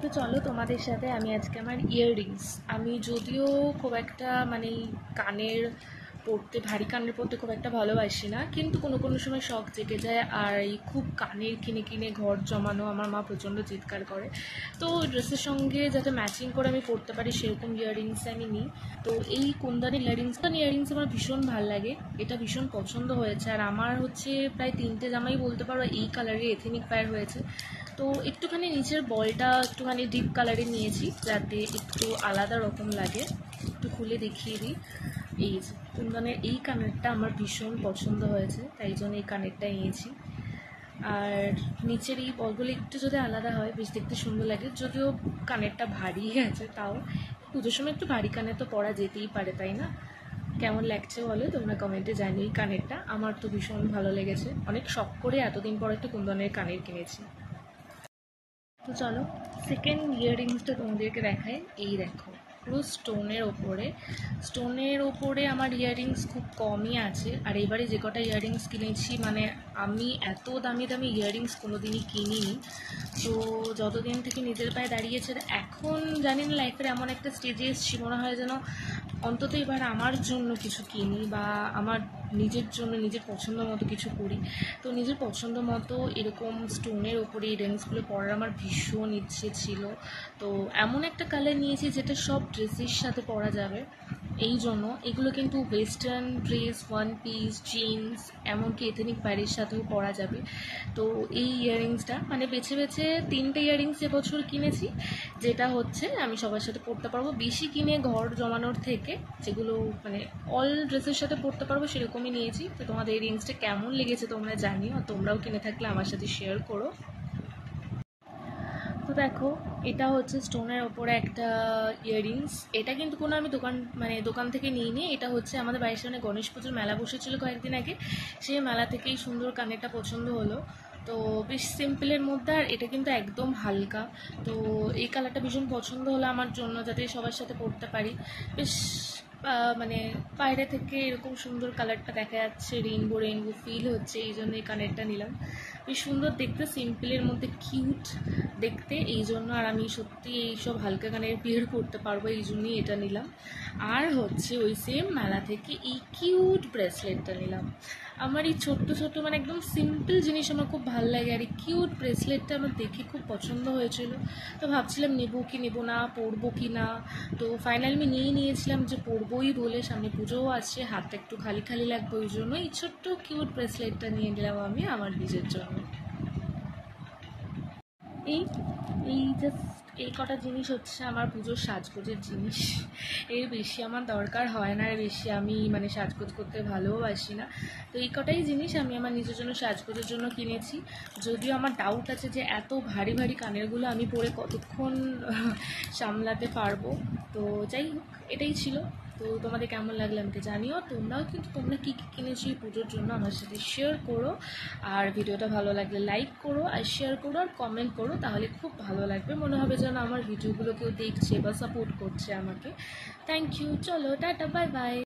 তো চলো তোমাদের সাথে আমি আজকে আমার ইয়াররিংস, আমি যদিও খুব একটা মানে কানের পরতে, ভারী কানের পরতে খুব একটা ভালোবাসি না, কিন্তু কোনো কোনো সময় শখ জেগে যায়। আর এই খুব কানের কিনে কিনে ঘর জমানো আমার মা প্রচণ্ড চিৎকার করে। তো ড্রেসের সঙ্গে যাতে ম্যাচিং করে আমি পরতে পারি সেরকম ইয়াররিংস আমি নিই। তো এই কুন্দানির ইয়াররিংস আমার ভীষণ ভালো লাগে, এটা ভীষণ পছন্দ হয়েছে। আর আমার হচ্ছে প্রায় 3টে জামাই বলতে পারো এই কালারের এথেনিক ফায়ার হয়েছে। তো একটুখানি নিচের বলটা একটুখানি ডিপ কালারে নিয়েছি যাতে একটু আলাদা রকম লাগে। একটু খুলে দেখিয়ে দিই। এই যে কুন্দনের এই কানেরটা আমার ভীষণ পছন্দ হয়েছে, তাই জন্য এই কানেরটা নিয়েছি। আর নিচের এই বলগুলো একটু যদি আলাদা হয় বেশ দেখতে সুন্দর লাগে, যদিও কানেরটা ভারী আছে, তাও পুজোর সময় একটু ভারী কানের তো পরা যেতেই পারে, তাই না? কেমন লাগছে বলো তোমরা কমেন্টে জানিও। এই কানেরটা আমার তো ভীষণ ভালো লেগেছে, অনেক শখ করে এতদিন পর একটা কুন্দনের কানের কিনেছি। তো চলো সেকেন্ড ইয়াররিংসটা তোমাদেরকে দেখাই। এই দেখো, পুরো স্টোনের ওপরে আমার ইয়াররিংস খুব কমই আছে। আর এবারে যে কটা ইয়াররিংস কিনেছি, মানে আমি এত দামি দামি ইয়াররিংস কোনোদিনই কিনিনি। তো যতদিন থেকে নিজের পায়ে দাঁড়িয়েছে, এখন জানি না লাইফের এমন একটা স্টেজে এসেছি, মনে হয় যেন অন্তত এবার আমার জন্য কিছু কিনি বা আমার নিজের জন্য নিজের পছন্দ মতো কিছু করি। তো নিজের পছন্দ মতো এরকম স্টোনের ওপরে এই রিংসগুলো পরার আমার ভীষণ ইচ্ছে ছিল। তো এমন একটা কালার নিয়েছি যেটা সব ড্রেসের সাথে পরা যাবে। এই জন্য এগুলো কিন্তু western dress, one piece, jeans, এমনকি এথেনিক প্যারির সাথেও পরা যাবে। তো এই ইয়াররিংসটা মানে বেছে বেছে 3টে ইয়াররিংস এবছর কিনেছি, যেটা হচ্ছে আমি সবার সাথে পরতে পারবো। বেশি কিনে ঘর জমানোর থেকে যেগুলো মানে অল ড্রেসের সাথে পরতে পারবো সেরকমই নিয়েছি। তো তোমাদের এই রিংসটা কেমন লেগেছে তোমরা জানিও, আর তোমরাও কিনে থাকলে আমার সাথে শেয়ার করো। তো দেখো, এটা হচ্ছে স্টোনের ওপরে একটা ইয়াররিংস। এটা কিন্তু কোনো আমি দোকান থেকে নিইনি, এটা হচ্ছে আমাদের বাড়ির সামনে গণেশ পুজোর মেলা বসেছিল কয়েকদিন আগে, সেই মেলা থেকেই সুন্দর কানেরটা পছন্দ হলো। তো বেশ সিম্পলের মধ্যে, আর এটা কিন্তু একদম হালকা। তো এই কালারটা ভীষণ পছন্দ হলো আমার জন্য, যাতে সবার সাথে পরতে পারি। বেশ মানে বাইরে থেকে এরকম সুন্দর কালারটা দেখা যাচ্ছে, রেইনবো রেইনবো ফিল হচ্ছে, এই জন্য এই কানেরটা নিলাম। বেশ সুন্দর দেখতে, সিম্পলের মধ্যে কিউট দেখতে, এই জন্য। আর আমি সত্যি এইসব হালকা কানের বিয়ের করতে পারবো, এই জন্যই এটা নিলাম। আর হচ্ছে ওই সেম মেলা থেকে এই কিউট ব্রেসলেটটা নিলাম। আমার এই ছোট্ট ছোট্ট মানে একদম সিম্পল জিনিস আমার খুব ভালো লাগে, আর এই কিউট ব্রেসলেটটা আমার দেখে খুব পছন্দ হয়েছিল। তো ভাবছিলাম নেবো কি নেবো না, পরবো কি না। তো ফাইনালি আমি নিয়েছিলাম যে পরবোই বলে, সামনে পুজোও আসছে, হাতটা একটু খালি খালি লাগবে, ওই জন্য এই ছোট্ট কিউট ব্রেসলেটটা নিয়ে নিলাম আমি আমার নিজের জন্য। এই এই জাস্ট এই কটা জিনিস হচ্ছে আমার পুজোর সাজগোজের জিনিস। এর বেশি আমার দরকার হয় না, এর বেশি আমি মানে সাজগোজ করতে ভালোবাসি না। তো এই কটাই জিনিস আমি আমার নিজের জন্য সাজগোজের জন্য কিনেছি। যদিও আমার ডাউট আছে যে এত ভারী ভারী কানেরগুলো আমি পরে কতক্ষণ সামলাতে পারবো। তো যাই হোক, এটাই ছিল। তো তোমাদের কেমন লাগলো আমাকে জানিও। তোমরাও কিন্তু তোমরা কী কী কিনেছো এই পুজোর জন্য আমার সাথে শেয়ার করো। আর ভিডিওটা ভালো লাগলে লাইক করো আর শেয়ার করো আর কমেন্ট করো, তাহলে খুব ভালো লাগবে, মনে হবে যেন আমার ভিডিওগুলো কেউ দেখছে বা সাপোর্ট করছে আমাকে। থ্যাংক ইউ, চলো টাটা, বাই বাই।